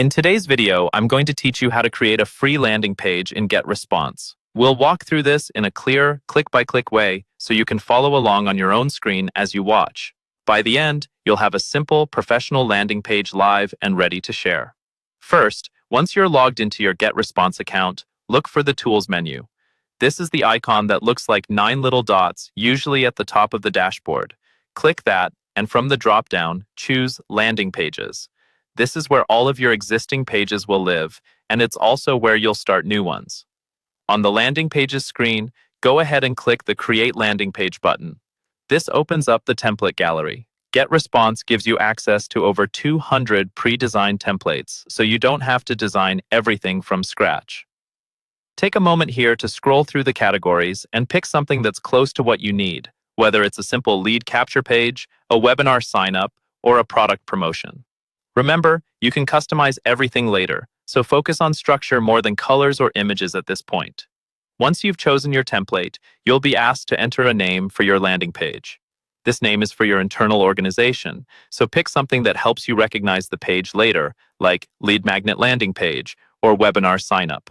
In today's video, I'm going to teach you how to create a free landing page in Getresponse. We'll walk through this in a clear, click-by-click way so you can follow along on your own screen as you watch. By the end, you'll have a simple, professional landing page live and ready to share. First, once you're logged into your Getresponse account, look for the Tools menu. This is the icon that looks like 9 little dots, usually at the top of the dashboard. Click that, and from the drop-down, choose Landing Pages. This is where all of your existing pages will live, and it's also where you'll start new ones. On the Landing Pages screen, go ahead and click the Create Landing Page button. This opens up the template gallery. Getresponse gives you access to over 200 pre-designed templates, so you don't have to design everything from scratch. Take a moment here to scroll through the categories and pick something that's close to what you need, whether it's a simple lead capture page, a webinar sign-up, or a product promotion. Remember, you can customize everything later, so focus on structure more than colors or images at this point. Once you've chosen your template, you'll be asked to enter a name for your landing page. This name is for your internal organization, so pick something that helps you recognize the page later, like Lead Magnet Landing Page or Webinar Sign-up.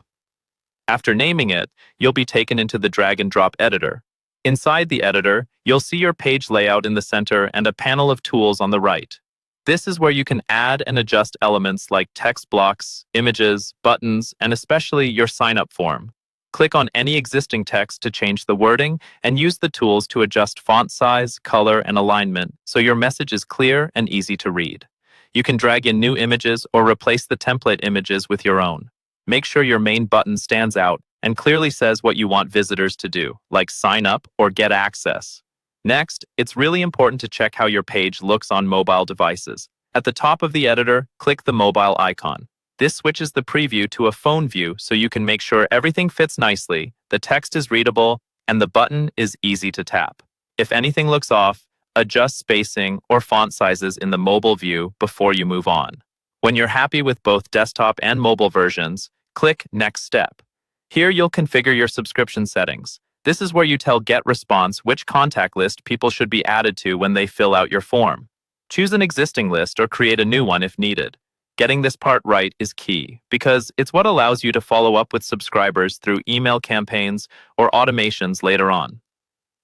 After naming it, you'll be taken into the drag-and-drop editor. Inside the editor, you'll see your page layout in the center and a panel of tools on the right. This is where you can add and adjust elements like text blocks, images, buttons, and especially your sign-up form. Click on any existing text to change the wording and use the tools to adjust font size, color, and alignment so your message is clear and easy to read. You can drag in new images or replace the template images with your own. Make sure your main button stands out and clearly says what you want visitors to do, like sign up or get access. Next, it's really important to check how your page looks on mobile devices. At the top of the editor, click the mobile icon. This switches the preview to a phone view so you can make sure everything fits nicely, the text is readable, and the button is easy to tap. If anything looks off, adjust spacing or font sizes in the mobile view before you move on. When you're happy with both desktop and mobile versions, click Next Step. Here you'll configure your subscription settings. This is where you tell Getresponse which contact list people should be added to when they fill out your form. Choose an existing list or create a new one if needed. Getting this part right is key because it's what allows you to follow up with subscribers through email campaigns or automations later on.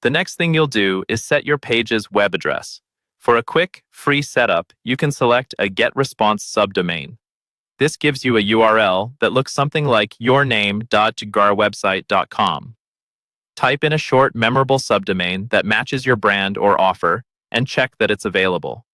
The next thing you'll do is set your page's web address. For a quick, free setup, you can select a Getresponse subdomain. This gives you a URL that looks something like yourname.jaguarwebsite.com. Type in a short, memorable subdomain that matches your brand or offer and check that it's available.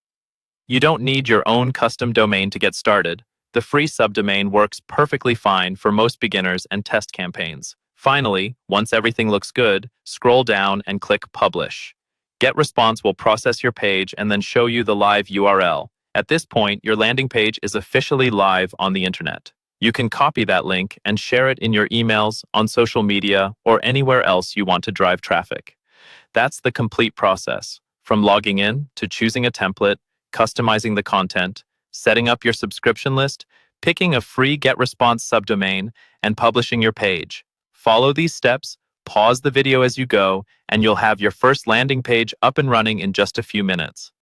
You don't need your own custom domain to get started. The free subdomain works perfectly fine for most beginners and test campaigns. Finally, once everything looks good, scroll down and click Publish. Getresponse will process your page and then show you the live URL. At this point, your landing page is officially live on the internet. You can copy that link and share it in your emails, on social media, or anywhere else you want to drive traffic. That's the complete process, from logging in to choosing a template, customizing the content, setting up your subscription list, picking a free Getresponse subdomain, and publishing your page. Follow these steps, pause the video as you go, and you'll have your first landing page up and running in just a few minutes.